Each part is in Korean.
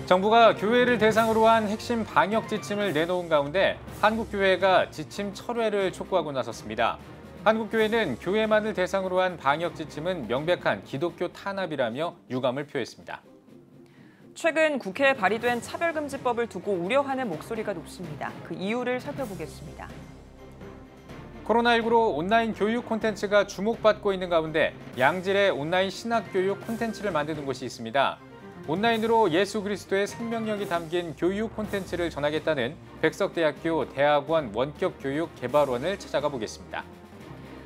정부가 교회를 대상으로 한 핵심 방역 지침을 내놓은 가운데 한국교회가 지침 철회를 촉구하고 나섰습니다. 한국교회는 교회만을 대상으로 한 방역 지침은 명백한 기독교 탄압이라며 유감을 표했습니다. 최근 국회에 발의된 차별금지법을 두고 우려하는 목소리가 높습니다. 그 이유를 살펴보겠습니다. 코로나19로 온라인 교육 콘텐츠가 주목받고 있는 가운데 양질의 온라인 신학교육 콘텐츠를 만드는 곳이 있습니다. 온라인으로 예수 그리스도의 생명력이 담긴 교육 콘텐츠를 전하겠다는 백석대학교 대학원 원격교육개발원을 찾아가 보겠습니다.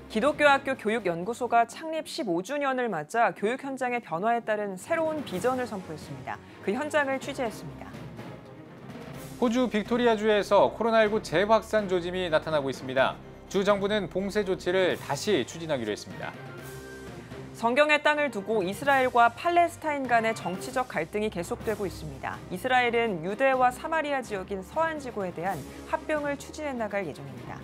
기독교학교 교육연구소가 창립 15주년을 맞아 교육 현장의 변화에 따른 새로운 비전을 선포했습니다. 그 현장을 취재했습니다. 호주 빅토리아주에서 코로나19 재확산 조짐이 나타나고 있습니다. 주 정부는 봉쇄 조치를 다시 추진하기로 했습니다. 성경의 땅을 두고 이스라엘과 팔레스타인 간의 정치적 갈등이 계속되고 있습니다. 이스라엘은 유대와 사마리아 지역인 서안 지구에 대한 합병을 추진해 나갈 예정입니다.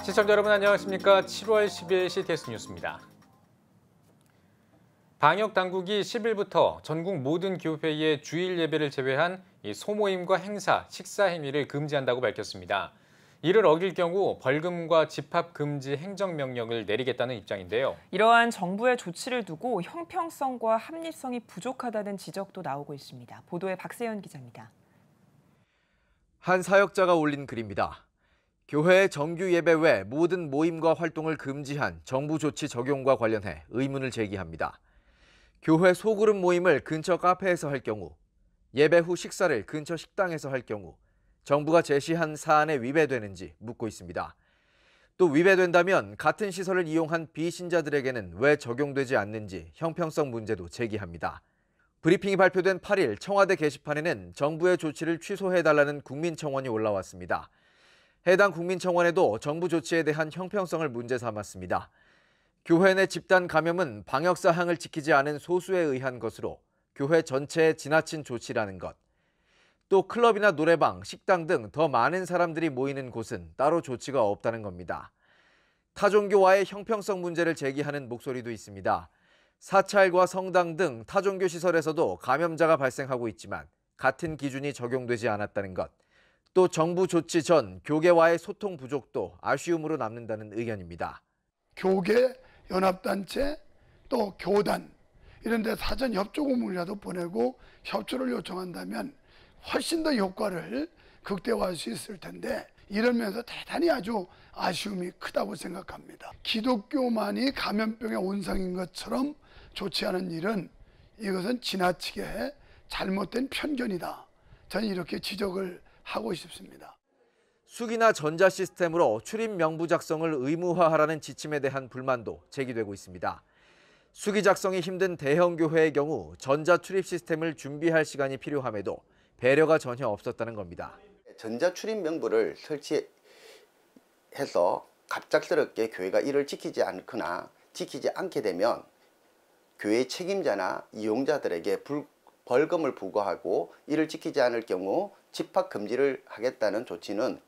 시청자 여러분 안녕하십니까? 7월 10일 CTS 뉴스입니다. 방역 당국이 10일부터 전국 모든 교회의 주일 예배를 제외한 소모임과 행사, 식사 행위를 금지한다고 밝혔습니다. 이를 어길 경우 벌금과 집합 금지 행정명령을 내리겠다는 입장인데요. 이러한 정부의 조치를 두고 형평성과 합리성이 부족하다는 지적도 나오고 있습니다. 보도에 박세현 기자입니다. 한 사역자가 올린 글입니다. 교회 정규 예배 외 모든 모임과 활동을 금지한 정부 조치 적용과 관련해 의문을 제기합니다. 교회 소그룹 모임을 근처 카페에서 할 경우, 예배 후 식사를 근처 식당에서 할 경우 정부가 제시한 사안에 위배되는지 묻고 있습니다. 또 위배된다면 같은 시설을 이용한 비신자들에게는 왜 적용되지 않는지 형평성 문제도 제기합니다. 브리핑이 발표된 8일 청와대 게시판에는 정부의 조치를 취소해달라는 국민청원이 올라왔습니다. 해당 국민청원에도 정부 조치에 대한 형평성을 문제 삼았습니다. 교회 내 집단 감염은 방역 사항을 지키지 않은 소수에 의한 것으로 교회 전체에 지나친 조치라는 것. 또 클럽이나 노래방, 식당 등 더 많은 사람들이 모이는 곳은 따로 조치가 없다는 겁니다. 타종교와의 형평성 문제를 제기하는 목소리도 있습니다. 사찰과 성당 등 타종교 시설에서도 감염자가 발생하고 있지만 같은 기준이 적용되지 않았다는 것. 또 정부 조치 전 교계와의 소통 부족도 아쉬움으로 남는다는 의견입니다. 교계, 연합단체, 또 교단 이런 데 사전 협조 공문이라도 보내고 협조를 요청한다면 훨씬 더 효과를 극대화할 수 있을 텐데 이러면서 대단히 아주 아쉬움이 크다고 생각합니다. 기독교만이 감염병의 온상인 것처럼 조치하는 일은 이것은 지나치게 잘못된 편견이다. 저는 이렇게 지적을 하고 싶습니다. 수기나 전자 시스템으로 출입 명부 작성을 의무화하라는 지침에 대한 불만도 제기되고 있습니다. 수기 작성이 힘든 대형 교회의 경우 전자 출입 시스템을 준비할 시간이 필요함에도 배려가 전혀 없었다는 겁니다. 전자 출입 명부를 설치해서 갑작스럽게 교회가 이를 지키지 않거나 지키지 않게 되면 교회 책임자나 이용자들에게 벌금을 부과하고 이를 지키지 않을 경우 집합 금지를 하겠다는 조치는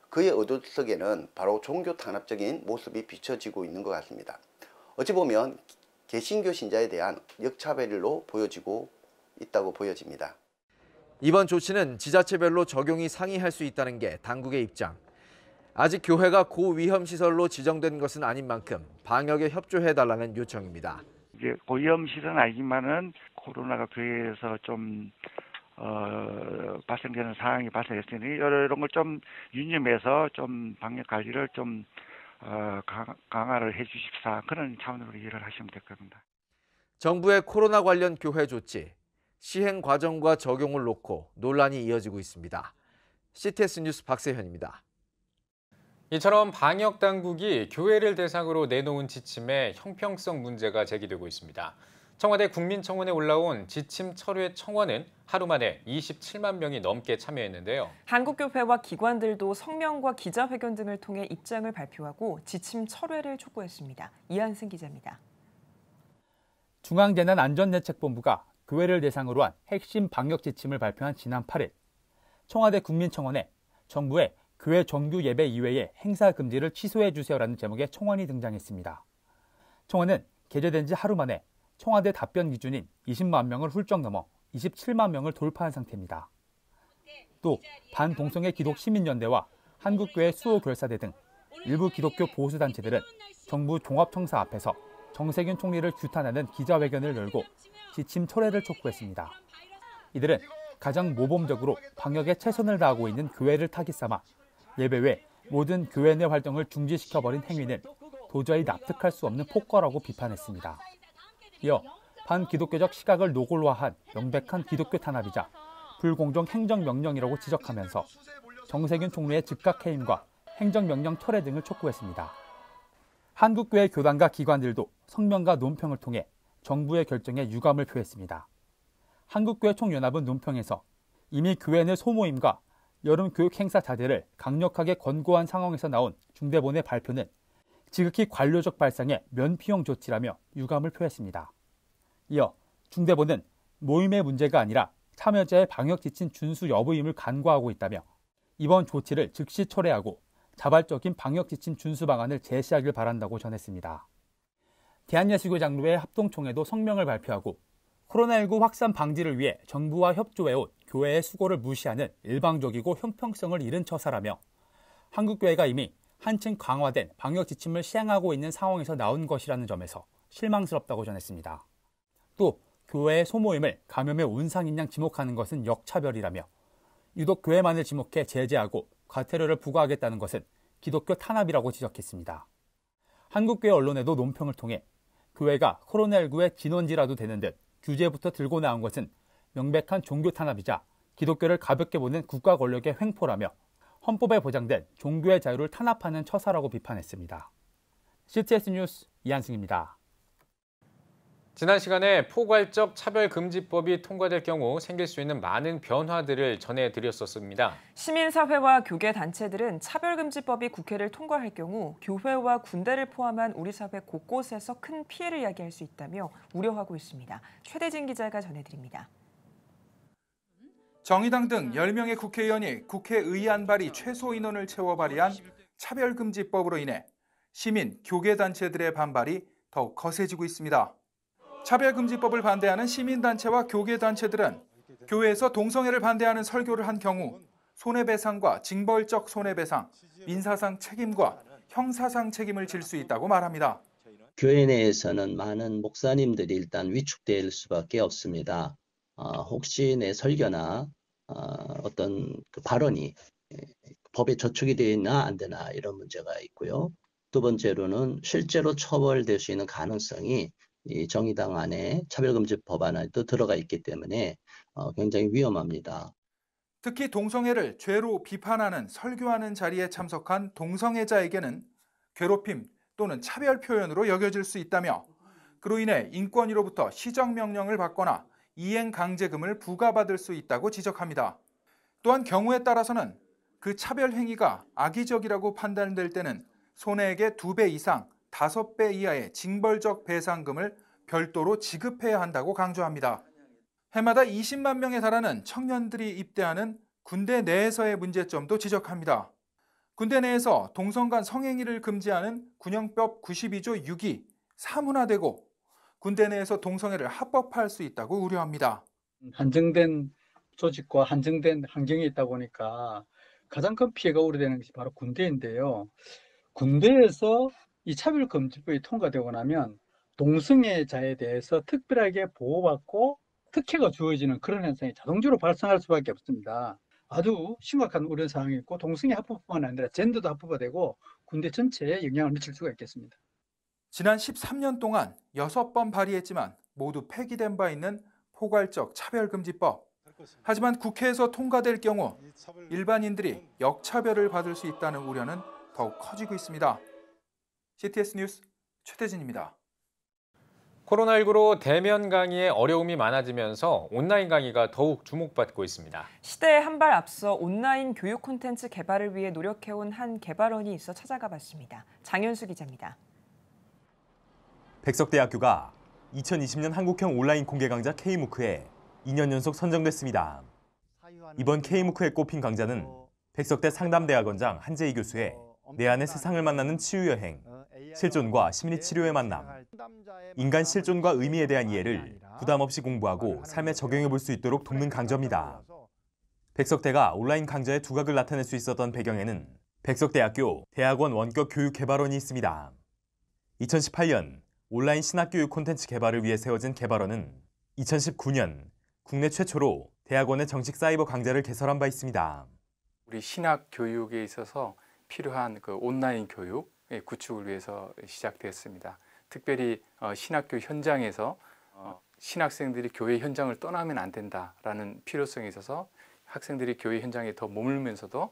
그의 의도 속에는 바로 종교 탄압적인 모습이 비춰지고 있는 것 같습니다. 어찌 보면 개신교 신자에 대한 역차별로 보여지고 있다고 보여집니다. 이번 조치는 지자체별로 적용이 상이할 수 있다는 게 당국의 입장. 아직 교회가 고위험 시설로 지정된 것은 아닌 만큼 방역에 협조해달라는 요청입니다. 이제 고위험 시설은 아니지만은 코로나가 교회에서 좀 발생되는 상황이 발생했으니 이런 걸 좀 유념해서 좀 방역 관리를 좀 강화를 해주십사 그런 차원으로 이해를 하시면 될 겁니다. 정부의 코로나 관련 교회 조치, 시행 과정과 적용을 놓고 논란이 이어지고 있습니다. CTS 뉴스 박세현입니다. 이처럼 방역 당국이 교회를 대상으로 내놓은 지침에 형평성 문제가 제기되고 있습니다. 청와대 국민청원에 올라온 지침 철회 청원은 하루 만에 27만 명이 넘게 참여했는데요. 한국교회와 기관들도 성명과 기자회견 등을 통해 입장을 발표하고 지침 철회를 촉구했습니다. 이한승 기자입니다. 중앙재난안전대책본부가 교회를 대상으로 한 핵심 방역 지침을 발표한 지난 8일, 청와대 국민청원에 정부의 교회 정규 예배 이외의 행사 금지를 취소해 주세요라는 제목의 청원이 등장했습니다. 청원은 게재된 지 하루 만에 청와대 답변 기준인 20만 명을 훌쩍 넘어 27만 명을 돌파한 상태입니다. 또 반동성애 기독 시민연대와 한국교회 수호결사대 등 일부 기독교 보수단체들은 정부 종합청사 앞에서 정세균 총리를 규탄하는 기자회견을 열고 지침 철회를 촉구했습니다. 이들은 가장 모범적으로 방역에 최선을 다하고 있는 교회를 타깃삼아 예배 외 모든 교회 내 활동을 중지시켜버린 행위는 도저히 납득할 수 없는 폭거라고 비판했습니다. 이어 반기독교적 시각을 노골화한 명백한 기독교 탄압이자 불공정 행정명령이라고 지적하면서 정세균 총리의 즉각 해임과 행정명령 철회 등을 촉구했습니다. 한국교회 교단과 기관들도 성명과 논평을 통해 정부의 결정에 유감을 표했습니다. 한국교회 총연합은 논평에서 이미 교회 내 소모임과 여름 교육 행사 자제를 강력하게 권고한 상황에서 나온 중대본의 발표는 지극히 관료적 발상의 면피용 조치라며 유감을 표했습니다. 이어 중대본은 모임의 문제가 아니라 참여자의 방역 지침 준수 여부임을 간과하고 있다며 이번 조치를 즉시 철회하고 자발적인 방역 지침 준수 방안을 제시하길 바란다고 전했습니다. 대한예수교 장로회 합동총회도 성명을 발표하고 코로나19 확산 방지를 위해 정부와 협조해온 교회의 수고를 무시하는 일방적이고 형평성을 잃은 처사라며 한국교회가 이미 한층 강화된 방역 지침을 시행하고 있는 상황에서 나온 것이라는 점에서 실망스럽다고 전했습니다. 또 교회의 소모임을 감염의 온상인 양 지목하는 것은 역차별이라며 유독 교회만을 지목해 제재하고 과태료를 부과하겠다는 것은 기독교 탄압이라고 지적했습니다. 한국교회 언론에도 논평을 통해 교회가 코로나19의 진원지라도 되는 듯 규제부터 들고 나온 것은 명백한 종교 탄압이자 기독교를 가볍게 보는 국가 권력의 횡포라며 헌법에 보장된 종교의 자유를 탄압하는 처사라고 비판했습니다. CTS 뉴스 이한승입니다. 지난 시간에 포괄적 차별금지법이 통과될 경우 생길 수 있는 많은 변화들을 전해드렸었습니다. 시민사회와 교계단체들은 차별금지법이 국회를 통과할 경우 교회와 군대를 포함한 우리 사회 곳곳에서 큰 피해를 야기할 수 있다며 우려하고 있습니다. 최대진 기자가 전해드립니다. 정의당 등 10명의 국회의원이 국회의안 발의 최소 인원을 채워 발의한 차별금지법으로 인해 시민, 교계단체들의 반발이 더욱 거세지고 있습니다. 차별금지법을 반대하는 시민단체와 교계단체들은 교회에서 동성애를 반대하는 설교를 한 경우 손해배상과 징벌적 손해배상, 민사상 책임과 형사상 책임을 질 수 있다고 말합니다. 교회 내에서는 많은 목사님들이 일단 위축될 수밖에 없습니다. 혹시 내 설교나 어떤 그 발언이 법에 저촉이 되나 안 되나 이런 문제가 있고요. 두 번째로는 실제로 처벌될 수 있는 가능성이 이 정의당 안에 차별금지 법안에 또 들어가 있기 때문에 굉장히 위험합니다. 특히 동성애를 죄로 비판하는 설교하는 자리에 참석한 동성애자에게는 괴롭힘 또는 차별 표현으로 여겨질 수 있다며 그로 인해 인권위로부터 시정명령을 받거나 이행 강제금을 부과받을 수 있다고 지적합니다. 또한 경우에 따라서는 그 차별 행위가 악의적이라고 판단될 때는 손해액의 2배 이상 5배 이하의 징벌적 배상금을 별도로 지급해야 한다고 강조합니다. 해마다 20만 명에 달하는 청년들이 입대하는 군대 내에서의 문제점도 지적합니다. 군대 내에서 동성 간 성행위를 금지하는 군형법 92조 6이 사문화되고 군대 내에서 동성애를 합법화할 수 있다고 우려합니다. 한정된 조직과 한정된 환경이 있다 보니까 가장 큰 피해가 우려되는 것이 바로 군대인데요. 군대에서 이 차별금지법이 통과되고 나면 동성애자에 대해서 특별하게 보호받고 특혜가 주어지는 그런 현상이 자동적으로 발생할 수밖에 없습니다. 아주 심각한 우려 사항이 있고 동성애 합법뿐만 아니라 젠더도 합법화되고 군대 전체에 영향을 미칠 수가 있겠습니다. 지난 13년 동안 6번 발의했지만 모두 폐기된 바 있는 포괄적 차별금지법. 하지만 국회에서 통과될 경우 일반인들이 역차별을 받을 수 있다는 우려는 더욱 커지고 있습니다. CTS 뉴스 최대진입니다. 코로나19로 대면 강의에 어려움이 많아지면서 온라인 강의가 더욱 주목받고 있습니다. 시대에 한 발 앞서 온라인 교육 콘텐츠 개발을 위해 노력해온 한 개발원이 있어 찾아가 봤습니다. 장현수 기자입니다. 백석대학교가 2020년 한국형 온라인 공개 강좌 K무크에 2년 연속 선정됐습니다. 이번 K무크에 꼽힌 강좌는 백석대 상담대학원장 한재희 교수의 내 안의 세상을 만나는 치유여행, 실존과 심리치료의 만남, 인간 실존과 의미에 대한 이해를 부담 없이 공부하고 삶에 적용해 볼 수 있도록 돕는 강좌입니다. 백석대가 온라인 강좌의 두각을 나타낼 수 있었던 배경에는 백석대학교 대학원 원격 교육 개발원이 있습니다. 2018년 온라인 신학교육 콘텐츠 개발을 위해 세워진 개발원은 2019년 국내 최초로 대학원의 정식 사이버 강좌를 개설한 바 있습니다. 우리 신학 교육에 있어서 필요한 그 온라인 교육 구축을 위해서 시작됐습니다. 특별히 신학교 현장에서 신학생들이 교회 현장을 떠나면 안 된다라는 필요성에 있어서 학생들이 교회 현장에 더 머물면서도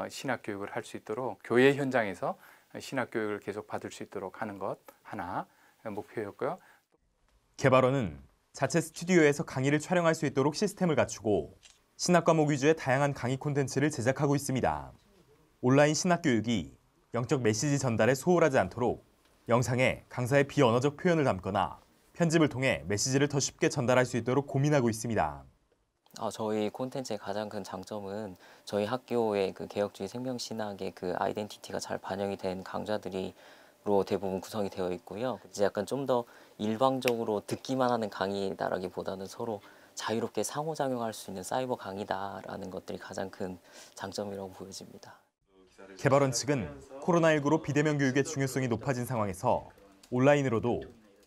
신학 교육을 할 수 있도록 교회 현장에서 신학 교육을 계속 받을 수 있도록 하는 것 하나 목표였고요. 개발원은 자체 스튜디오에서 강의를 촬영할 수 있도록 시스템을 갖추고 신학 과목 위주의 다양한 강의 콘텐츠를 제작하고 있습니다. 온라인 신학 교육이 영적 메시지 전달에 소홀하지 않도록 영상에 강사의 비언어적 표현을 담거나 편집을 통해 메시지를 더 쉽게 전달할 수 있도록 고민하고 있습니다. 저희 콘텐츠의 가장 큰 장점은 저희 학교의 그 개혁주의 생명신학의 그 아이덴티티가 잘 반영이 된 강좌들로 대부분 구성이 되어 있고요. 이제 약간 좀 더 일방적으로 듣기만 하는 강의다라기보다는 서로 자유롭게 상호작용할 수 있는 사이버 강의다라는 것들이 가장 큰 장점이라고 보여집니다. 개발원 측은 코로나19로 비대면 교육의 중요성이 높아진 상황에서 온라인으로도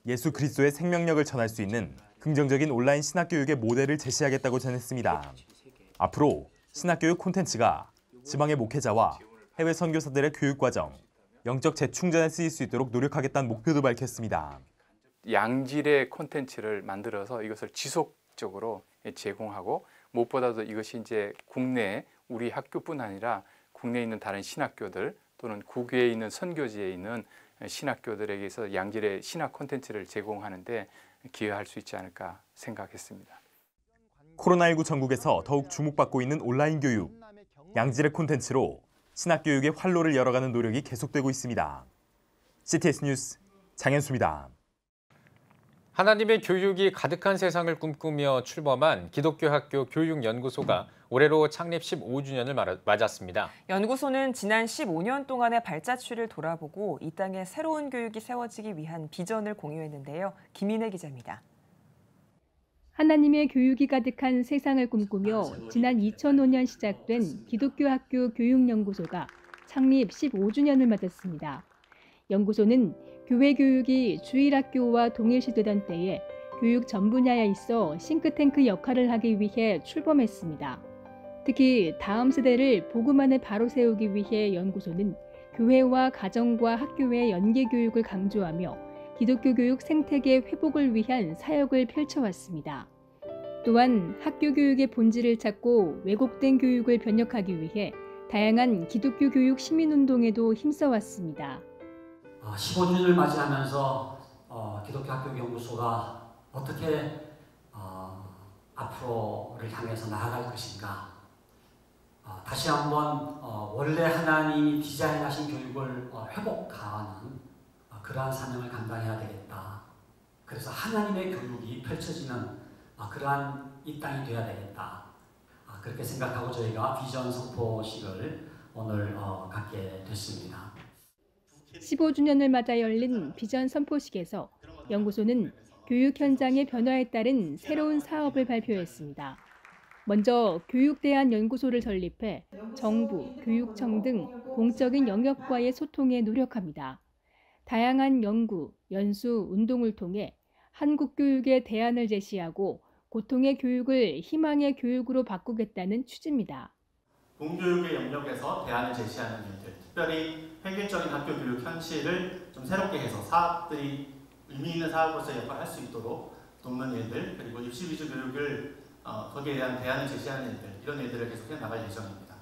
예수 그리스도의 생명력을 전할 수 있는 긍정적인 온라인 신학교육의 모델을 제시하겠다고 전했습니다. 앞으로 신학교육 콘텐츠가 지방의 목회자와 해외 선교사들의 교육과정, 영적 재충전에 쓰일 수 있도록 노력하겠다는 목표도 밝혔습니다. 양질의 콘텐츠를 만들어서 이것을 지속적으로 제공하고 무엇보다도 이것이 이제 국내 우리 학교뿐 아니라 국내에 있는 다른 신학교들 또는 국외에 있는 선교지에 있는 신학교들에게서 양질의 신학 콘텐츠를 제공하는 데 기여할 수 있지 않을까 생각했습니다. 코로나19 전국에서 더욱 주목받고 있는 온라인 교육, 양질의 콘텐츠로 신학교육의 활로를 열어가는 노력이 계속되고 있습니다. CTS 뉴스 장현수입니다. 하나님의 교육이 가득한 세상을 꿈꾸며 출범한 기독교 학교 교육연구소가 올해로 창립 15주년을 맞았습니다. 연구소는 지난 15년 동안의 발자취를 돌아보고 이 땅에 새로운 교육이 세워지기 위한 비전을 공유했는데요. 김인혜 기자입니다. 하나님의 교육이 가득한 세상을 꿈꾸며 지난 2005년 시작된 기독교 학교 교육연구소가 창립 15주년을 맞았습니다. 연구소는 교회 교육이 주일학교와 동일시되던 때에 교육 전 분야에 있어 싱크탱크 역할을 하기 위해 출범했습니다. 특히 다음 세대를 복음 안에 바로 세우기 위해 연구소는 교회와 가정과 학교의 연계 교육을 강조하며 기독교 교육 생태계 회복을 위한 사역을 펼쳐왔습니다. 또한 학교 교육의 본질을 찾고 왜곡된 교육을 변혁하기 위해 다양한 기독교 교육 시민운동에도 힘써왔습니다. 15주년을 맞이하면서 기독교 학교 연구소가 어떻게 앞으로를 향해서 나아갈 것인가, 다시 한번 원래 하나님이 디자인하신 교육을 회복하는 그러한 사명을 감당해야 되겠다. 그래서 하나님의 교육이 펼쳐지는 그러한 이 땅이 되어야 되겠다. 그렇게 생각하고 저희가 비전 선포식을 오늘 갖게 됐습니다. 15주년을 맞아 열린 비전 선포식에서 연구소는 교육 현장의 변화에 따른 새로운 사업을 발표했습니다. 먼저 교육대안연구소를 설립해 정부, 교육청 등 공적인 영역과의 소통에 노력합니다. 다양한 연구, 연수, 운동을 통해 한국 교육의 대안을 제시하고 고통의 교육을 희망의 교육으로 바꾸겠다는 취지입니다. 공교육의 영역에서 대안을 제시하는 일들, 특별히 획일적인 학교 교육 현실을 좀 새롭게 해서 사업들이 의미 있는 사업으로서 역할을 할 수 있도록 돕는 일들, 그리고 입시 위주 교육을 거기에 대한 대안을 제시하는 일들, 이런 일들을 계속해 나갈 예정입니다.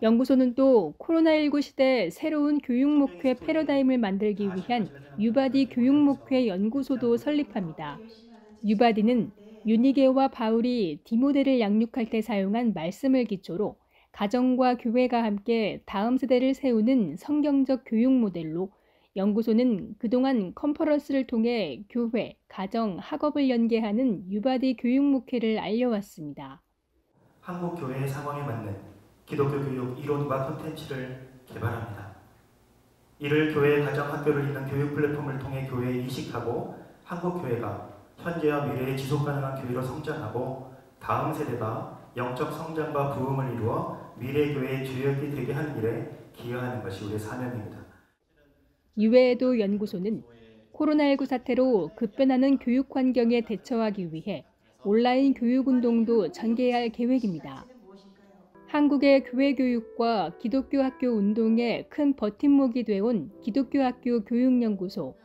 연구소는 또 코로나19 시대 새로운 교육 목회 패러다임을 만들기 위한 유바디 교육 목회 연구소도 설립합니다. 유바디는 유니게와 바울이 디모데를 양육할 때 사용한 말씀을 기초로 가정과 교회가 함께 다음 세대를 세우는 성경적 교육 모델로 연구소는 그동안 컨퍼런스를 통해 교회, 가정, 학업을 연계하는 유바디 교육 목회를 알려왔습니다. 한국 교회의 상황에 맞는 기독교 교육 이론과 콘텐츠를 개발합니다. 이를 교회, 가정, 학교를 잇는 교육 플랫폼을 통해 교회에 이식하고 한국 교회가 현재와 미래의 지속가능한 교회로 성장하고 다음 세대가 영적 성장과 부흥을 이루어 미래 교회의 주역이 되게 하는 일에 기여하는 것이 우리의 사명입니다. 이외에도 연구소는 코로나19 사태로 급변하는 교육 환경에 대처하기 위해 온라인 교육 운동도 전개할 계획입니다. 한국의 교회 교육과 기독교 학교 운동에 큰 버팀목이 되어온 기독교 학교 교육연구소.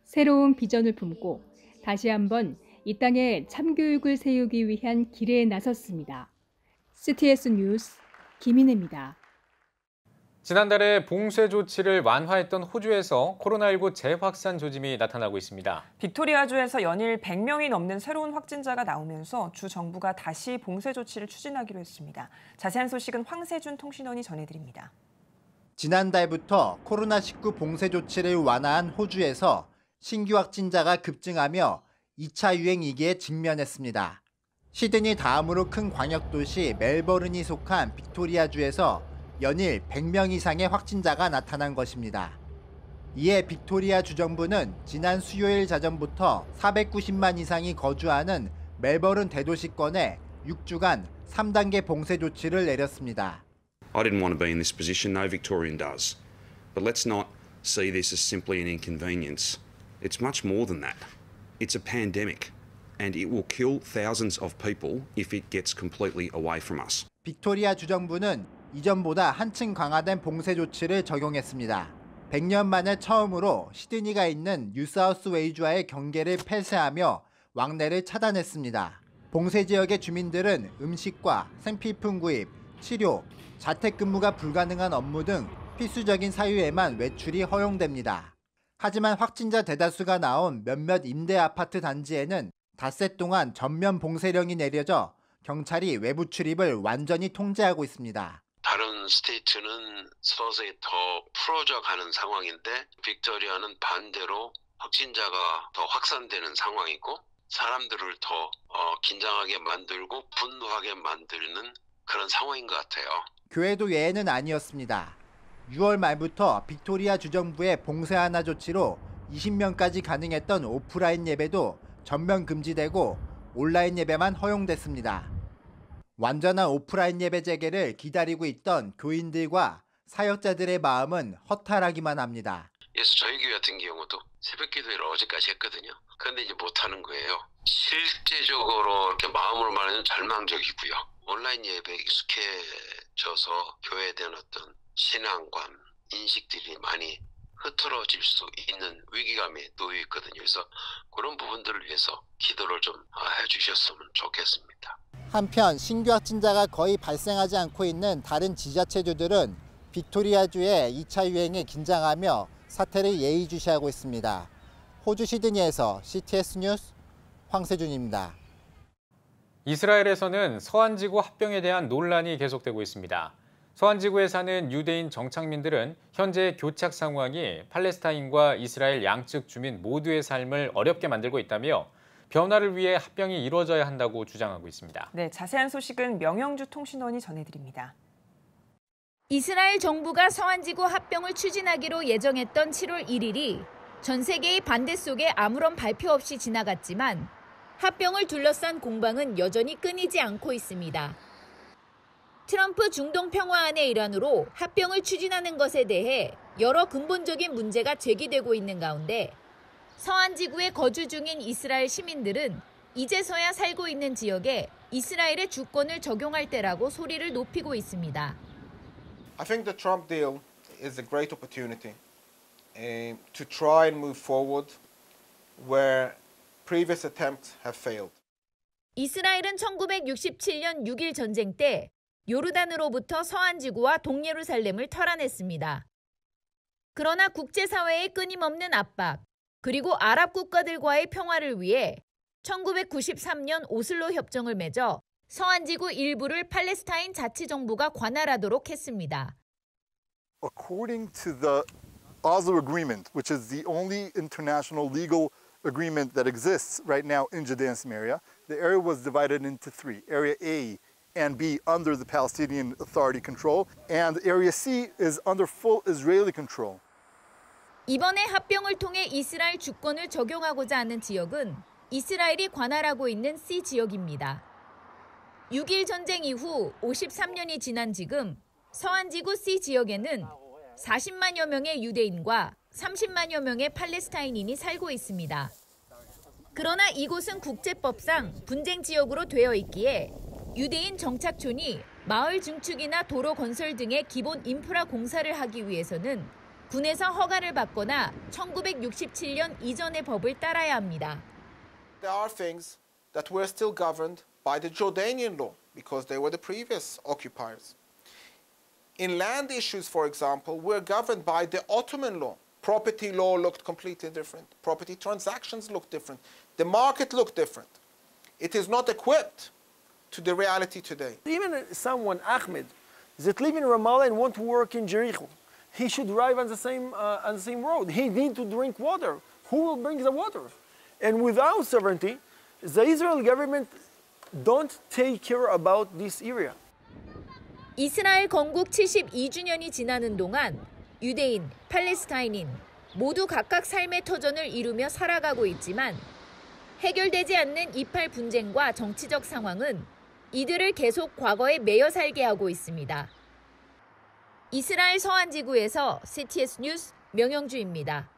새로운 비전을 품고 다시 한번 이 땅에 참교육을 세우기 위한 길에 나섰습니다. CTS 뉴스 김인혜입니다. 지난달에 봉쇄 조치를 완화했던 호주에서 코로나19 재확산 조짐이 나타나고 있습니다. 빅토리아주에서 연일 100명이 넘는 새로운 확진자가 나오면서 주 정부가 다시 봉쇄 조치를 추진하기로 했습니다. 자세한 소식은 황세준 통신원이 전해드립니다. 지난달부터 코로나19 봉쇄 조치를 완화한 호주에서 신규 확진자가 급증하며 2차 유행 위기에 직면했습니다. 시드니 다음으로 큰 광역도시 멜버른이 속한 빅토리아주에서 연일 100명 이상의 확진자가 나타난 것입니다. 이에 빅토리아 주정부는 지난 수요일 자정부터 490만 이상이 거주하는 멜버른 대도시권에 6주간 3단계 봉쇄 조치를 내렸습니다. I didn't want to be in this position, no Victorian does. But let's not see this as simply an inconvenience. It's much more than that. It's a pandemic, and it will kill thousands of people if it gets completely away from us. 빅토리아 주정부는 이전보다 한층 강화된 봉쇄 조치를 적용했습니다. 100년 만에 처음으로 시드니가 있는 뉴사우스 웨일즈와의 경계를 폐쇄하며 왕래를 차단했습니다. 봉쇄 지역의 주민들은 음식과 생필품 구입, 치료, 자택근무가 불가능한 업무 등 필수적인 사유에만 외출이 허용됩니다. 하지만 확진자 대다수가 나온 몇몇 임대 아파트 단지에는 닷새 동안 전면 봉쇄령이 내려져 경찰이 외부 출입을 완전히 통제하고 있습니다. 다른 스테이트는 서서히 더 풀어져 가는 상황인데 빅토리아는 반대로 확진자가 더 확산되는 상황이고 사람들을 더 긴장하게 만들고 분노하게 만드는 그런 상황인 것 같아요. 교회도 예외는 아니었습니다. 6월 말부터 빅토리아 주정부의 봉쇄 완화 조치로 20명까지 가능했던 오프라인 예배도 전면 금지되고 온라인 예배만 허용됐습니다. 완전한 오프라인 예배 재개를 기다리고 있던 교인들과 사역자들의 마음은 허탈하기만 합니다. 그래서 저희 교회 같은 경우도 새벽 기도회를 어제까지 했거든요. 그런데 이제 못하는 거예요. 실제적으로 이렇게 마음으로 말하면 절망적이고요. 온라인 예배에 익숙해져서 교회에 대한 어떤 신앙관, 인식들이 많이 흐트러질 수 있는 위기감에 놓여 있거든요. 그래서 그런 부분들을 위해서 기도를 좀 해주셨으면 좋겠습니다. 한편 신규 확진자가 거의 발생하지 않고 있는 다른 지자체주들은 빅토리아주의 2차 유행에 긴장하며 사태를 예의주시하고 있습니다. 호주 시드니에서 CTS 뉴스 황세준입니다. 이스라엘에서는 서한지구 합병에 대한 논란이 계속되고 있습니다. 서한지구에 사는 유대인 정착민들은 현재 교착 상황이 팔레스타인과 이스라엘 양측 주민 모두의 삶을 어렵게 만들고 있다며 변화를 위해 합병이 이루어져야 한다고 주장하고 있습니다. 네, 자세한 소식은 명영주 통신원이 전해드립니다. 이스라엘 정부가 서한지구 합병을 추진하기로 예정했던 7월 1일이 전 세계의 반대 속에 아무런 발표 없이 지나갔지만 합병을 둘러싼 공방은 여전히 끊이지 않고 있습니다. 트럼프 중동 평화안의 일환으로 합병을 추진하는 것에 대해 여러 근본적인 문제가 제기되고 있는 가운데 서한지구에 거주 중인 이스라엘 시민들은 이제서야 살고 있는 지역에 이스라엘의 주권을 적용할 때라고 소리를 높이고 있습니다. I think the Trump deal is a great opportunity to try and move forward where previous attempts have failed. 이스라엘은 1967년 6.1 전쟁 때 요르단으로부터 서안지구와 동예루살렘을 털어냈습니다. 그러나 국제사회의 끊임없는 압박, 그리고 아랍 국가들과의 평화를 위해 1993년 오슬로 협정을 맺어 서안지구 일부를 팔레스타인 자치정부가 관할하도록 했습니다. According to the Oslo Agreement, which is the only international legal agreement that exists right now in Judea and Samaria, the area was divided into three. Area A and B under the Palestinian Authority control, and Area C is under full Israeli control. 이번에 합병을 통해 이스라엘 주권을 적용하고자 하는 지역은 이스라엘이 관할하고 있는 C 지역입니다. 6.1 전쟁 이후 53년이 지난 지금 서안지구 C 지역에는 40만여 명의 유대인과 30만여 명의 팔레스타인인이 살고 있습니다. 그러나 이곳은 국제법상 분쟁 지역으로 되어 있기에 유대인 정착촌이 마을 증축이나 도로 건설 등의 기본 인프라 공사를 하기 위해서는 군에서 허가를 받거나 1967년 이전의 법을 따라야 합니다. There are things that were still governed by the Jordanian law because they were the previous occupiers. In land issues, for example, were governed by the Ottoman law. Property law looked completely different. Property transactions looked different. The market looked different. It is not equipped to the reality today. Even someone, Ahmed, that live in Ramallah and want to work in Jericho, he should drive on the same road. He needs to drink water. Who will bring the water? And without sovereignty, the Israeli government don't take care about this area. 이스라엘 건국 72주년이 지나는 동안 유대인, 팔레스타인인 모두 각각 삶의 터전을 이루며 살아가고 있지만 해결되지 않는 이팔 분쟁과 정치적 상황은 이들을 계속 과거에 매여 살게 하고 있습니다. 이스라엘 서안지구에서 CTS 뉴스 명영주입니다.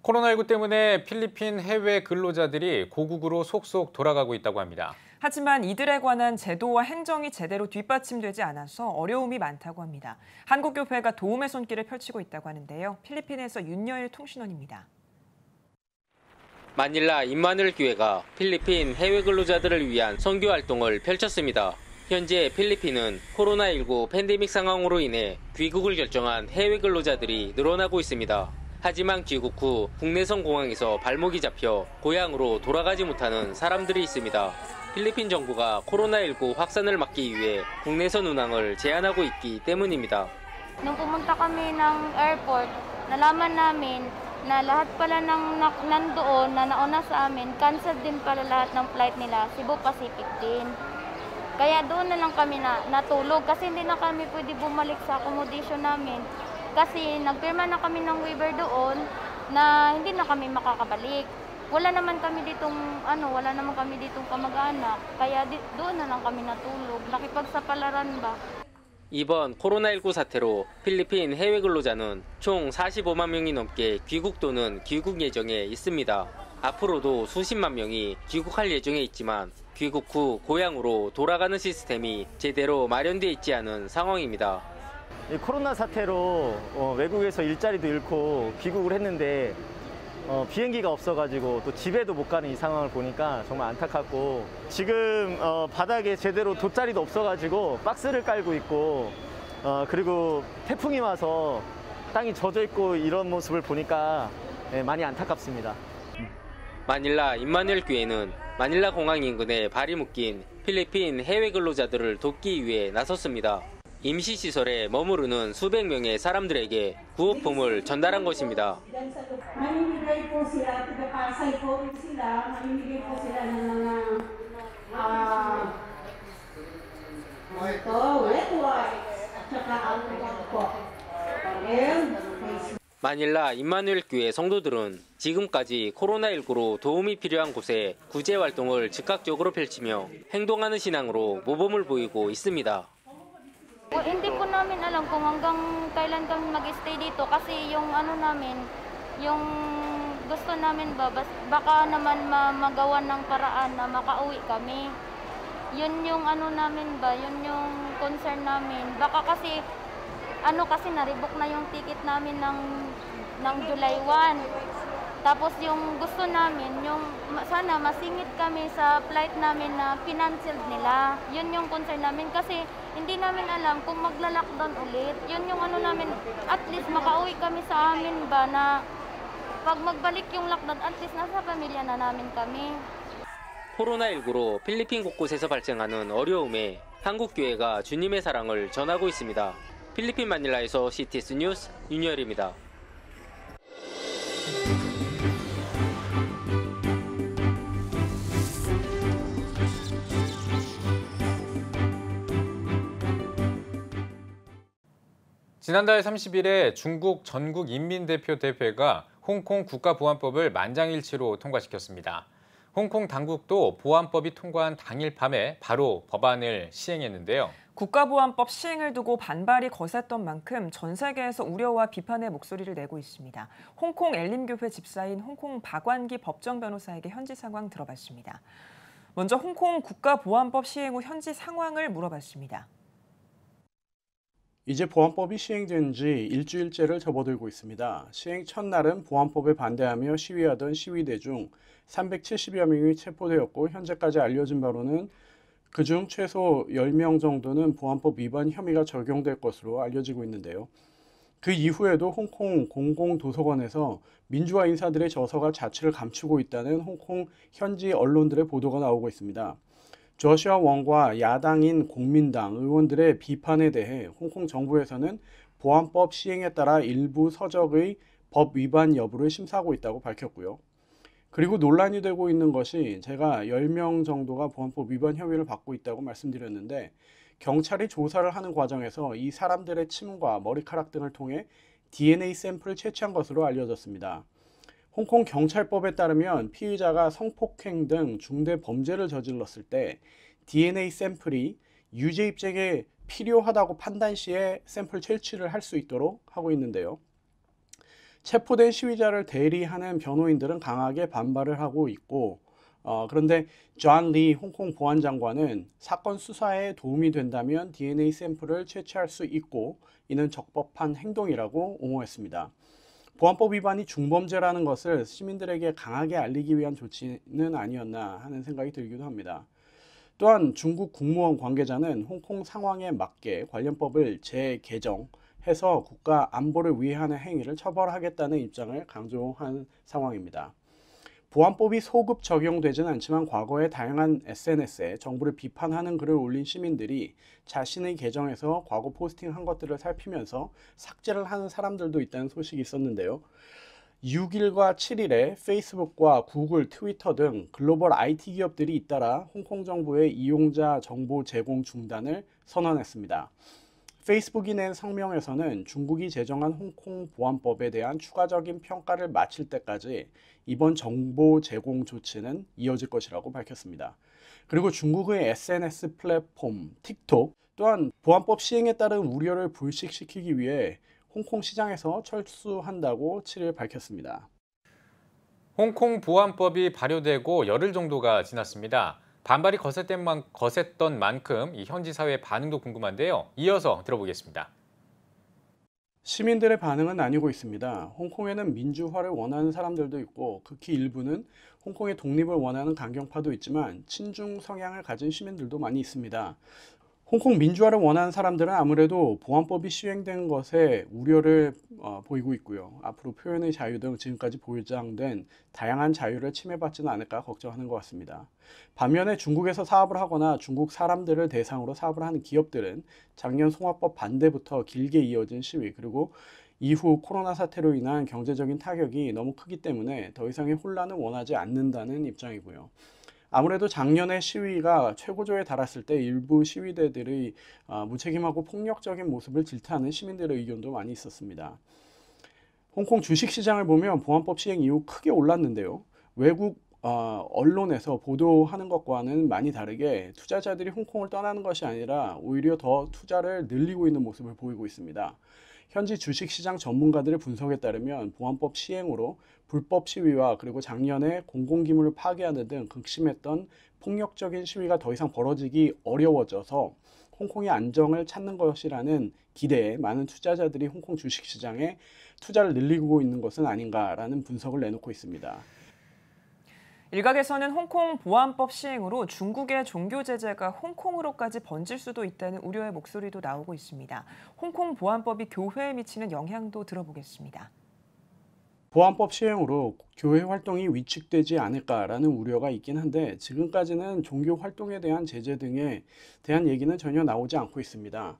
코로나19 때문에 필리핀 해외 근로자들이 고국으로 속속 돌아가고 있다고 합니다. 하지만 이들에 관한 제도와 행정이 제대로 뒷받침되지 않아서 어려움이 많다고 합니다. 한국교회가 도움의 손길을 펼치고 있다고 하는데요. 필리핀에서 윤여일 통신원입니다. 마닐라 임마누엘 교회가 필리핀 해외 근로자들을 위한 선교 활동을 펼쳤습니다. 현재 필리핀은 코로나19 팬데믹 상황으로 인해 귀국을 결정한 해외 근로자들이 늘어나고 있습니다. 하지만 귀국 후 국내선 공항에서 발목이 잡혀 고향으로 돌아가지 못하는 사람들이 있습니다. 필리핀 정부가 코로나19 확산을 막기 위해 국내선 운항을 제한하고 있기 때문입니다. Nung pumunta kami ng airport, nalaman namin na lahat pala ng nandoon na nauna sa amin, canceled din pala lahat ng flight nila, Cebu Pacific din. Kaya doon na lang kami natulog kasi hindi na kami pwede bumalik sa accommodation namin. Kasi nagpirma na kami ng waiver doon na hindi na kami makakabalik. Wala naman kami ditong kamag-anak. Kaya doon na lang kami natulog. Nakipagsapalaran ba? 이번 코로나19 사태로 필리핀 해외 근로자는 총 45만 명이 넘게 귀국 또는 귀국 예정에 있습니다. 앞으로도 수십만 명이 귀국할 예정에 있지만 귀국 후 고향으로 돌아가는 시스템이 제대로 마련돼 있지 않은 상황입니다. 이 코로나 사태로 외국에서 일자리도 잃고 귀국을 했는데 비행기가 없어가지고 또 집에도 못 가는 이 상황을 보니까 정말 안타깝고 지금 바닥에 제대로 돗자리도 없어가지고 박스를 깔고 있고 그리고 태풍이 와서 땅이 젖어 있고 이런 모습을 보니까 많이 안타깝습니다. 마닐라 임마누엘 교회는 마닐라 공항 인근에 발이 묶인 필리핀 해외 근로자들을 돕기 위해 나섰습니다. 임시시설에 머무르는 수백 명의 사람들에게 구호품을 전달한 것입니다. Mamimigay po sila, taga-Pasay po sila, mamimigay po sila ng mga wet wipes at saka alcohol po. 마닐라 임마누엘 교회 성도들은 지금까지 코로나19로 도움이 필요한 곳에 구제 활동을 즉각적으로 펼치며 행동하는 신앙으로 모범을 보이고 있습니다. Hindi po namin alam kung hanggang kailan kami mag-stay dito kasi yung yung gusto namin baka naman magawa ng paraan na makauwi kami. Yun yung yun yung concern namin. Baka kasi na-rebook na yung ticket namin ng July 1. Tapos yung gusto namin, yung sana masingit kami sa flight namin na pinanceled nila. Yun yung concern namin kasi hindi namin alam kung magla-lockdown ulit. Yun yung ano namin, at least makauwi kami sa amin ba na pag magbalik yung lockdown, at least nasa pamilya na namin kami. 코로나19로 필리핀 곳곳에서 발생하는 어려움에 한국 교회가 주님의 사랑을 전하고 있습니다. 필리핀 마닐라에서 CTS 뉴스 윤열입니다. 지난달 30일에 중국 전국인민대표대회가 홍콩 국가보안법을 만장일치로 통과시켰습니다. 홍콩 당국도 보안법이 통과한 당일 밤에 바로 법안을 시행했는데요. 국가보안법 시행을 두고 반발이 거셌던 만큼 전 세계에서 우려와 비판의 목소리를 내고 있습니다. 홍콩 엘림교회 집사인 홍콩 박완기 법정 변호사에게 현지 상황 들어봤습니다. 먼저 홍콩 국가보안법 시행 후 현지 상황을 물어봤습니다. 이제 보안법이 시행된 지 일주일째를 접어들고 있습니다. 시행 첫날은 보안법에 반대하며 시위하던 시위대 중 370여 명이 체포되었고 현재까지 알려진 바로는 그중 최소 10명 정도는 보안법 위반 혐의가 적용될 것으로 알려지고 있는데요. 그 이후에도 홍콩 공공도서관에서 민주화 인사들의 저서가 자취를 감추고 있다는 홍콩 현지 언론들의 보도가 나오고 있습니다. 조슈아 웡과 야당인 공민당 의원들의 비판에 대해 홍콩 정부에서는 보안법 시행에 따라 일부 서적의 법 위반 여부를 심사하고 있다고 밝혔고요. 그리고 논란이 되고 있는 것이 제가 10명 정도가 보안법 위반 혐의를 받고 있다고 말씀드렸는데 경찰이 조사를 하는 과정에서 이 사람들의 침과 머리카락 등을 통해 DNA 샘플을 채취한 것으로 알려졌습니다. 홍콩 경찰법에 따르면 피의자가 성폭행 등 중대 범죄를 저질렀을 때 DNA 샘플이 유죄 입증에 필요하다고 판단 시에 샘플 채취를 할 수 있도록 하고 있는데요. 체포된 시위자를 대리하는 변호인들은 강하게 반발을 하고 있고 그런데 존 리 홍콩 보안장관은 사건 수사에 도움이 된다면 DNA 샘플을 채취할 수 있고 이는 적법한 행동이라고 옹호했습니다. 보안법 위반이 중범죄라는 것을 시민들에게 강하게 알리기 위한 조치는 아니었나 하는 생각이 들기도 합니다. 또한 중국 국무원 관계자는 홍콩 상황에 맞게 관련법을 재개정해서 국가 안보를 위해하는 행위를 처벌하겠다는 입장을 강조한 상황입니다. 보안법이 소급 적용되지는 않지만 과거에 다양한 SNS에 정부를 비판하는 글을 올린 시민들이 자신의 계정에서 과거 포스팅한 것들을 살피면서 삭제를 하는 사람들도 있다는 소식이 있었는데요. 6일과 7일에 페이스북과 구글, 트위터 등 글로벌 IT 기업들이 잇따라 홍콩 정부의 이용자 정보 제공 중단을 선언했습니다. 페이스북이 낸 성명에서는 중국이 제정한 홍콩 보안법에 대한 추가적인 평가를 마칠 때까지 이번 정보 제공 조치는 이어질 것이라고 밝혔습니다. 그리고 중국의 SNS 플랫폼 틱톡 또한 보안법 시행에 따른 우려를 불식시키기 위해 홍콩 시장에서 철수한다고 7일 밝혔습니다. 홍콩 보안법이 발효되고 열흘 정도가 지났습니다. 반발이 거셌던 만큼 이 현지 사회의 반응도 궁금한데요. 이어서 들어보겠습니다. 시민들의 반응은 나뉘고 있습니다. 홍콩에는 민주화를 원하는 사람들도 있고 극히 일부는 홍콩의 독립을 원하는 강경파도 있지만 친중 성향을 가진 시민들도 많이 있습니다. 홍콩 민주화를 원하는 사람들은 아무래도 보안법이 시행된 것에 우려를 보이고 있고요. 앞으로 표현의 자유 등 지금까지 보장된 다양한 자유를 침해받지는 않을까 걱정하는 것 같습니다. 반면에 중국에서 사업을 하거나 중국 사람들을 대상으로 사업을 하는 기업들은 작년 송화법 반대부터 길게 이어진 시위 그리고 이후 코로나 사태로 인한 경제적인 타격이 너무 크기 때문에 더 이상의 혼란을 원하지 않는다는 입장이고요. 아무래도 작년에 시위가 최고조에 달했을 때 일부 시위대들의 무책임하고 폭력적인 모습을 질타하는 시민들의 의견도 많이 있었습니다. 홍콩 주식시장을 보면 보안법 시행 이후 크게 올랐는데요. 외국 언론에서 보도하는 것과는 많이 다르게 투자자들이 홍콩을 떠나는 것이 아니라 오히려 더 투자를 늘리고 있는 모습을 보이고 있습니다. 현지 주식시장 전문가들의 분석에 따르면 보안법 시행으로 불법 시위와 그리고 작년에 공공기물을 파괴하는 등 극심했던 폭력적인 시위가 더 이상 벌어지기 어려워져서 홍콩의 안정을 찾는 것이라는 기대에 많은 투자자들이 홍콩 주식시장에 투자를 늘리고 있는 것은 아닌가라는 분석을 내놓고 있습니다. 일각에서는 홍콩 보안법 시행으로 중국의 종교 제재가 홍콩으로까지 번질 수도 있다는 우려의 목소리도 나오고 있습니다. 홍콩 보안법이 교회에 미치는 영향도 들어보겠습니다. 보안법 시행으로 교회 활동이 위축되지 않을까라는 우려가 있긴 한데 지금까지는 종교 활동에 대한 제재 등에 대한 얘기는 전혀 나오지 않고 있습니다.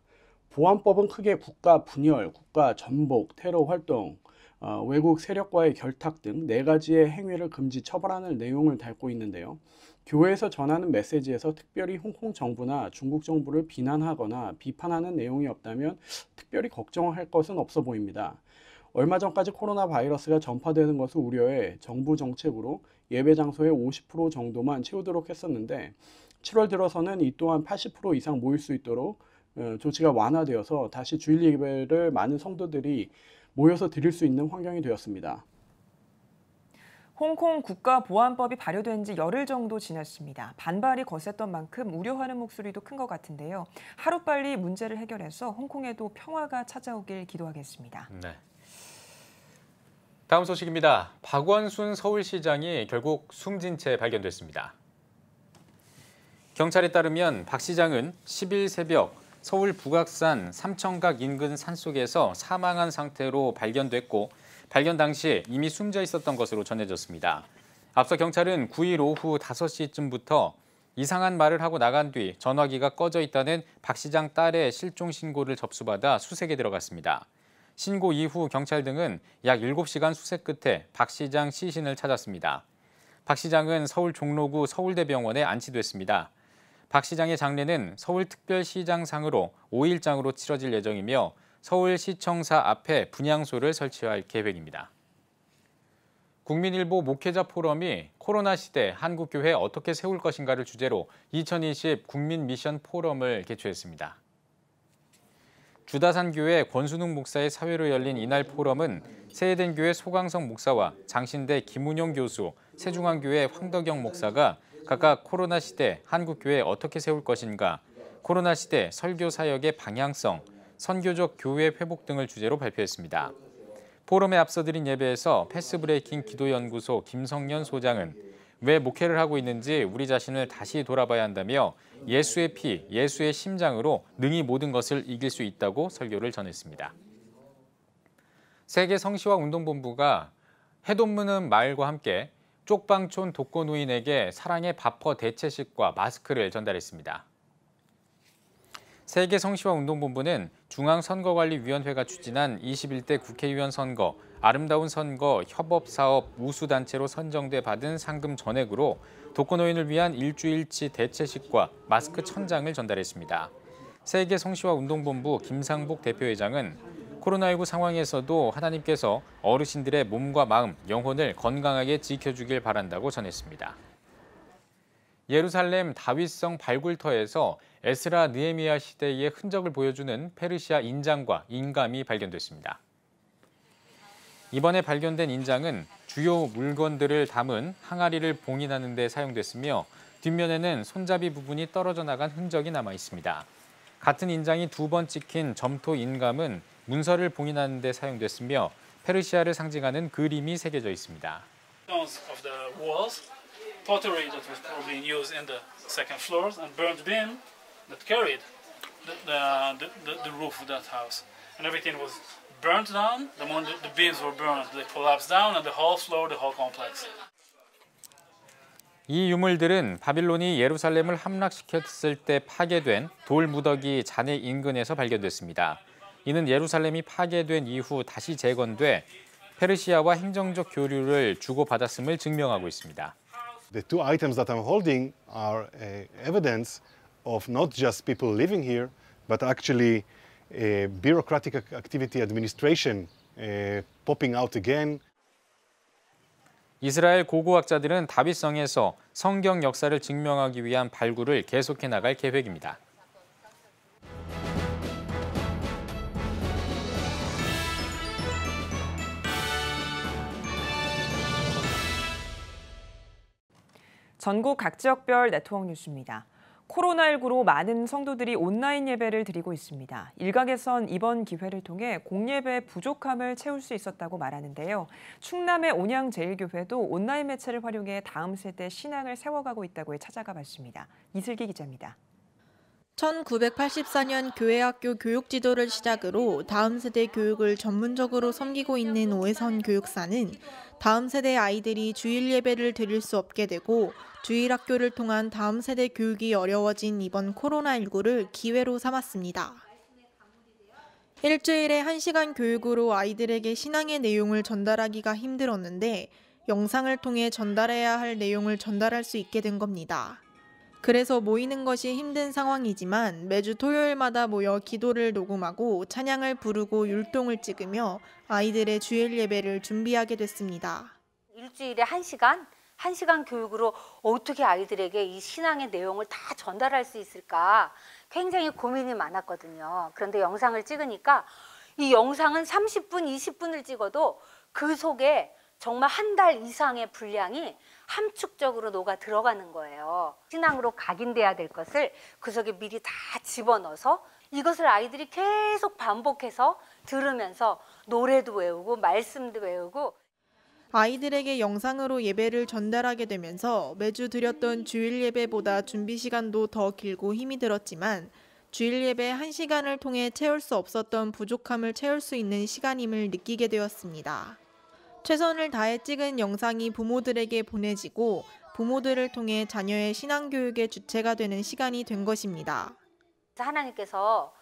보안법은 크게 국가 분열, 국가 전복, 테러 활동, 외국 세력과의 결탁 등 4가지의 행위를 금지 처벌하는 내용을 담고 있는데요. 교회에서 전하는 메시지에서 특별히 홍콩 정부나 중국 정부를 비난하거나 비판하는 내용이 없다면 특별히 걱정할 것은 없어 보입니다. 얼마 전까지 코로나 바이러스가 전파되는 것을 우려해 정부 정책으로 예배 장소의 50% 정도만 채우도록 했었는데 7월 들어서는 이 또한 80% 이상 모일 수 있도록 조치가 완화되어서 다시 주일 예배를 많은 성도들이 모여서 드릴 수 있는 환경이 되었습니다. 홍콩 국가보안법이 발효된 지 열흘 정도 지났습니다. 반발이 거셌던 만큼 우려하는 목소리도 큰 것 같은데요. 하루빨리 문제를 해결해서 홍콩에도 평화가 찾아오길 기도하겠습니다. 네. 다음 소식입니다. 박원순 서울시장이 결국 숨진 채 발견됐습니다. 경찰에 따르면 박 시장은 10일 새벽 서울 북악산 삼청각 인근 산속에서 사망한 상태로 발견됐고 발견 당시 이미 숨져 있었던 것으로 전해졌습니다. 앞서 경찰은 9일 오후 5시쯤부터 이상한 말을 하고 나간 뒤 전화기가 꺼져 있다는 박 시장 딸의 실종 신고를 접수받아 수색에 들어갔습니다. 신고 이후 경찰 등은 약 7시간 수색 끝에 박 시장 시신을 찾았습니다. 박 시장은 서울 종로구 서울대병원에 안치됐습니다. 박 시장의 장례는 서울특별시장상으로 5일장으로 치러질 예정이며 서울시청사 앞에 분향소를 설치할 계획입니다. 국민일보 목회자 포럼이 코로나 시대 한국교회 어떻게 세울 것인가를 주제로 2020 국민 미션 포럼을 개최했습니다. 주다산교회 권순웅 목사의 사회로 열린 이날 포럼은 세해den교회 소강성 목사와 장신대 김운용 교수, 세중앙교회 황덕영 목사가 각각 코로나 시대 한국교회 어떻게 세울 것인가, 코로나 시대 설교 사역의 방향성, 선교적 교회 회복 등을 주제로 발표했습니다. 포럼에 앞서 드린 예배에서 패스브레이킹 기도연구소 김성년 소장은 왜 목회를 하고 있는지 우리 자신을 다시 돌아봐야 한다며 예수의 피, 예수의 심장으로 능히 모든 것을 이길 수 있다고 설교를 전했습니다. 세계 성시화 운동본부가 해돋무는 마을과 함께 쪽방촌 독거노인에게 사랑의 바퍼 대체식과 마스크를 전달했습니다. 세계 성시화 운동본부는 중앙선거관리위원회가 추진한 21대 국회의원 선거, 아름다운 선거 협업사업 우수단체로 선정돼 받은 상금 전액으로 독거노인을 위한 일주일치 대체식과 마스크 1000장을 전달했습니다. 세계 성시화 운동본부 김상복 대표회장은 코로나19 상황에서도 하나님께서 어르신들의 몸과 마음, 영혼을 건강하게 지켜주길 바란다고 전했습니다. 예루살렘 다윗성 발굴터에서 에스라 느헤미야 시대의 흔적을 보여주는 페르시아 인장과 인감이 발견됐습니다. 이번에 발견된 인장은 주요 물건들을 담은 항아리를 봉인하는 데 사용됐으며 뒷면에는 손잡이 부분이 떨어져 나간 흔적이 남아 있습니다. 같은 인장이 2번 찍힌 점토 인감은 문서를 봉인하는 데 사용됐으며 페르시아를 상징하는 그림이 새겨져 있습니다. Pottery that was probably used in the second floors and burnt beam that carried the roof of that house. And everything was burnt down. The moment the beams were burned, they collapsed down and the whole floor, the whole complex. 이 유물들은 바빌론이 예루살렘을 함락시켰을 때 파괴된 돌 무더기 잔해 인근에서 발견됐습니다. 이는 예루살렘이 파괴된 이후 다시 재건돼 페르시아와 행정적 교류를 주고받았음을 증명하고 있습니다. The two items that I'm holding are evidence of not just people living here, but actually bureaucratic activity administration popping out again. 이스라엘 고고학자들은 다윗성에서 성경 역사를 증명하기 위한 발굴을 계속해 나갈 계획입니다. 전국 각 지역별 네트워크 뉴스입니다. 코로나19로 많은 성도들이 온라인 예배를 드리고 있습니다. 일각에선 이번 기회를 통해 공예배 부족함을 채울 수 있었다고 말하는데요. 충남의 온양제일교회도 온라인 매체를 활용해 다음 세대 신앙을 세워가고 있다고 찾아가 봤습니다. 이슬기 기자입니다. 1984년 교회학교 교육지도를 시작으로 다음 세대 교육을 전문적으로 섬기고 있는 오해선 교육사는 다음 세대 아이들이 주일 예배를 드릴 수 없게 되고 주일학교를 통한 다음 세대 교육이 어려워진 이번 코로나19를 기회로 삼았습니다. 일주일에 1시간 교육으로 아이들에게 신앙의 내용을 전달하기가 힘들었는데 영상을 통해 전달해야 할 내용을 전달할 수 있게 된 겁니다. 그래서 모이는 것이 힘든 상황이지만 매주 토요일마다 모여 기도를 녹음하고 찬양을 부르고 율동을 찍으며 아이들의 주일 예배를 준비하게 됐습니다. 일주일에 1시간 교육으로 어떻게 아이들에게 이 신앙의 내용을 다 전달할 수 있을까 굉장히 고민이 많았거든요. 그런데 영상을 찍으니까 이 영상은 30분, 20분을 찍어도 그 속에 정말 한 달 이상의 분량이 함축적으로 녹아 들어가는 거예요. 신앙으로 각인돼야 될 것을 그 속에 미리 다 집어넣어서 이것을 아이들이 계속 반복해서 들으면서 노래도 외우고 말씀도 외우고 아이들에게 영상으로 예배를 전달하게 되면서 매주 드렸던 주일 예배보다 준비 시간도 더 길고 힘이 들었지만 주일 예배 1시간을 통해 채울 수 없었던 부족함을 채울 수 있는 시간임을 느끼게 되었습니다. 최선을 다해 찍은 영상이 부모들에게 보내지고 부모들을 통해 자녀의 신앙교육의 주체가 되는 시간이 된 것입니다. 하나님께서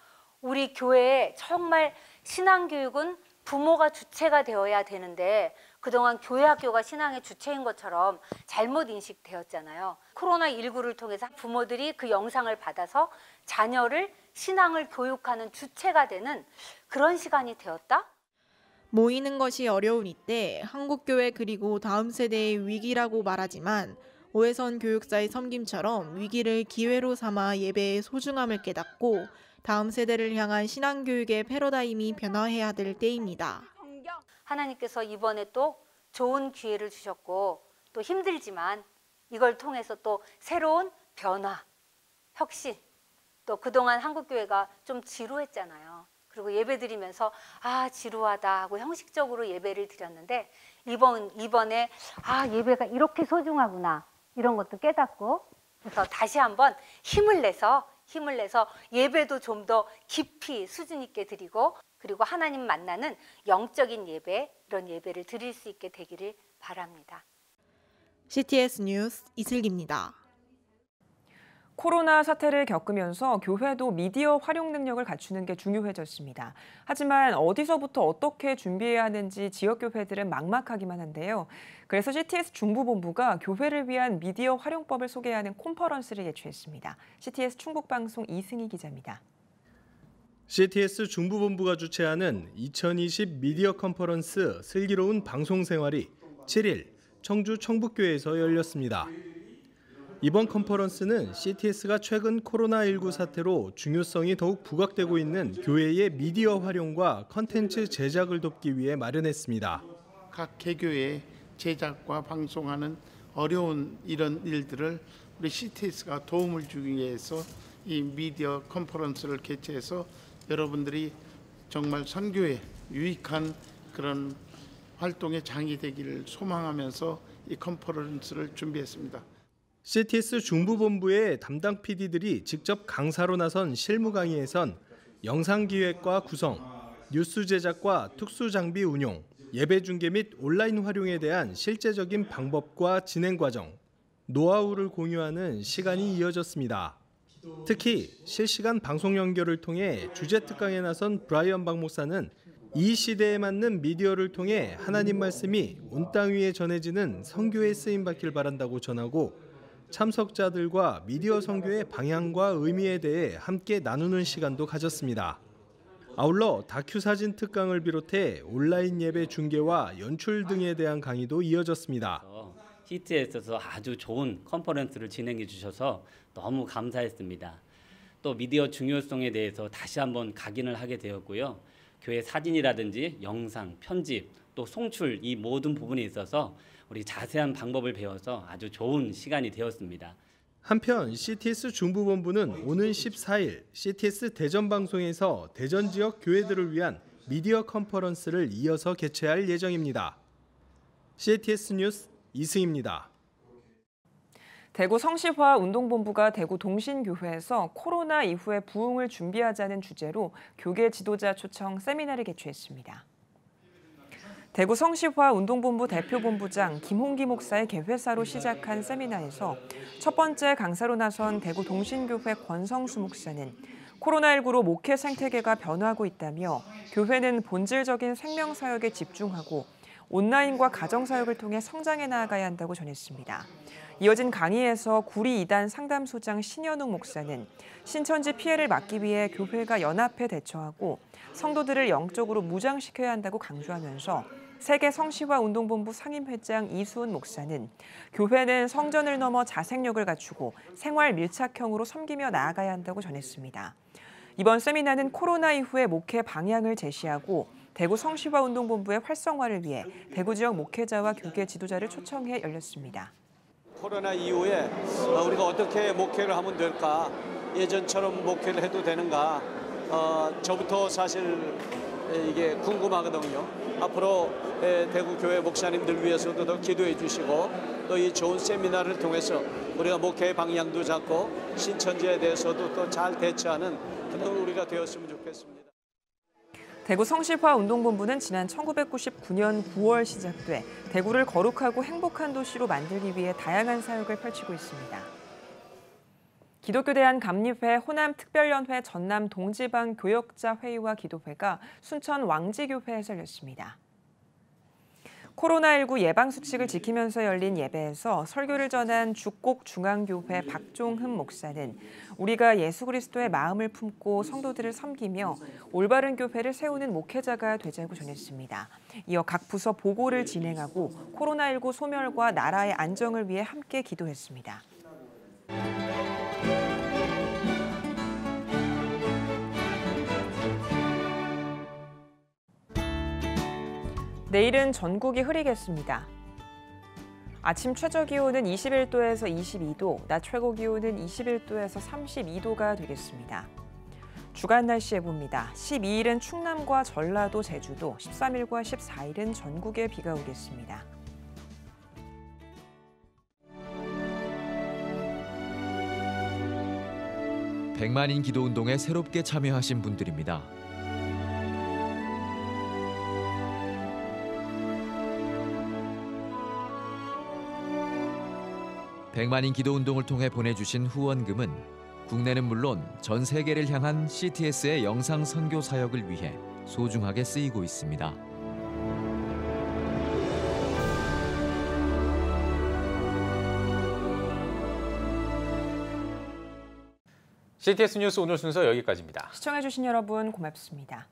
우리 교회에 정말 신앙교육은 부모가 주체가 되어야 되는데 그동안 교회학교가 신앙의 주체인 것처럼 잘못 인식되었잖아요. 코로나19를 통해서 부모들이 그 영상을 받아서 자녀를 신앙을 교육하는 주체가 되는 그런 시간이 되었다? 모이는 것이 어려운 이때 한국교회 그리고 다음 세대의 위기라고 말하지만 오해선 교육사의 섬김처럼 위기를 기회로 삼아 예배의 소중함을 깨닫고 다음 세대를 향한 신앙교육의 패러다임이 변화해야 될 때입니다. 하나님께서 이번에 또 좋은 기회를 주셨고 또 힘들지만 이걸 통해서 또 새로운 변화, 혁신, 또 그동안 한국교회가 좀 지루했잖아요. 그리고 예배 드리면서 지루하다 하고 형식적으로 예배를 드렸는데 이번에 예배가 이렇게 소중하구나 이런 것도 깨닫고 그래서 다시 한번 힘을 내서 예배도 좀 더 깊이 수준 있게 드리고 그리고 하나님 만나는 영적인 예배 이런 예배를 드릴 수 있게 되기를 바랍니다. CTS 뉴스 이슬기입니다. 코로나 사태를 겪으면서 교회도 미디어 활용 능력을 갖추는 게 중요해졌습니다. 하지만 어디서부터 어떻게 준비해야 하는지 지역교회들은 막막하기만 한데요. 그래서 CTS 중부본부가 교회를 위한 미디어 활용법을 소개하는 컨퍼런스를 개최했습니다. CTS 충북방송 이승희 기자입니다. CTS 중부본부가 주최하는 2020 미디어 컨퍼런스 슬기로운 방송생활이 7일 청주 청북교회에서 열렸습니다. 이번 컨퍼런스는 CTS가 최근 코로나19 사태로 중요성이 더욱 부각되고 있는 교회의 미디어 활용과 컨텐츠 제작을 돕기 위해 마련했습니다. 각 개교의 제작과 방송하는 어려운 이런 일들을 우리 CTS가 도움을 주기 위해서 이 미디어 컨퍼런스를 개최해서 여러분들이 정말 선교에 유익한 그런 활동의 장이 되기를 소망하면서 이 컨퍼런스를 준비했습니다. CTS 중부본부의 담당 PD들이 직접 강사로 나선 실무 강의에선 영상기획과 구성, 뉴스 제작과 특수장비 운용, 예배 중계 및 온라인 활용에 대한 실제적인 방법과 진행 과정, 노하우를 공유하는 시간이 이어졌습니다. 특히 실시간 방송 연결을 통해 주제 특강에 나선 브라이언 박 목사는 이 시대에 맞는 미디어를 통해 하나님 말씀이 온 땅 위에 전해지는 선교에 쓰임받길 바란다고 전하고 참석자들과 미디어 선교의 방향과 의미에 대해 함께 나누는 시간도 가졌습니다. 아울러 다큐 사진 특강을 비롯해 온라인 예배 중계와 연출 등에 대한 강의도 이어졌습니다. CTS에서 아주 좋은 컨퍼런스를 진행해 주셔서 너무 감사했습니다. 또 미디어 중요성에 대해서 다시 한번 각인을 하게 되었고요. 교회 사진이라든지 영상, 편집, 또 송출 이 모든 부분에 있어서 우리 자세한 방법을 배워서 아주 좋은 시간이 되었습니다. 한편 CTS 중부본부는 오는 14일 CTS 대전 방송에서 대전 지역 교회들을 위한 미디어 컨퍼런스를 이어서 개최할 예정입니다. CTS 뉴스 이승입니다. 대구 성시화 운동본부가 대구 동신교회에서 코로나 이후의 부흥을 준비하자는 주제로 교계 지도자 초청 세미나를 개최했습니다. 대구 성시화 운동본부 대표본부장 김홍기 목사의 개회사로 시작한 세미나에서 첫 번째 강사로 나선 대구 동신교회 권성수 목사는 코로나19로 목회 생태계가 변화하고 있다며 교회는 본질적인 생명사역에 집중하고 온라인과 가정사역을 통해 성장해 나아가야 한다고 전했습니다. 이어진 강의에서 구리 2단 상담소장 신현웅 목사는 신천지 피해를 막기 위해 교회가 연합해 대처하고 성도들을 영적으로 무장시켜야 한다고 강조하면서 세계 성시화 운동본부 상임회장 이수은 목사는 교회는 성전을 넘어 자생력을 갖추고 생활 밀착형으로 섬기며 나아가야 한다고 전했습니다. 이번 세미나는 코로나 이후의 목회 방향을 제시하고 대구 성시화 운동본부의 활성화를 위해 대구 지역 목회자와 교계 지도자를 초청해 열렸습니다. 코로나 이후에 우리가 어떻게 목회를 하면 될까? 예전처럼 목회를 해도 되는가? 저부터 사실 이게 궁금하거든요. 앞으로 대구 교회 목사님들 위해서도 더 기도해 주시고 또 이 좋은 세미나를 통해서 우리가 목회의 방향도 잡고 신천지에 대해서도 또 잘 대처하는 그런 우리가 되었으면 좋겠습니다. 대구 성시화 운동본부는 지난 1999년 9월 시작돼 대구를 거룩하고 행복한 도시로 만들기 위해 다양한 사역을 펼치고 있습니다. 기독교대한 감리회 호남특별연회 전남 동지방 교역자 회의와 기도회가 순천 왕지교회에서 열렸습니다. 코로나19 예방수칙을 지키면서 열린 예배에서 설교를 전한 죽곡중앙교회 박종흠 목사는 우리가 예수 그리스도의 마음을 품고 성도들을 섬기며 올바른 교회를 세우는 목회자가 되자고 전했습니다. 이어 각 부서 보고를 진행하고 코로나19 소멸과 나라의 안정을 위해 함께 기도했습니다. 내일은 전국이 흐리겠습니다. 아침 최저기온은 21도에서 22도, 낮 최고기온은 21도에서 32도가 되겠습니다. 주간 날씨 해봅니다. 12일은 충남과 전라도, 제주도, 13일과 14일은 전국에 비가 오겠습니다. 백만인 기도운동에 새롭게 참여하신 분들입니다. 백만인 기도운동을 통해 보내주신 후원금은 국내는 물론 전 세계를 향한 CTS의 영상 선교 사역을 위해 소중하게 쓰이고 있습니다. CTS 뉴스 오늘 순서 여기까지입니다. 시청해주신 여러분 고맙습니다.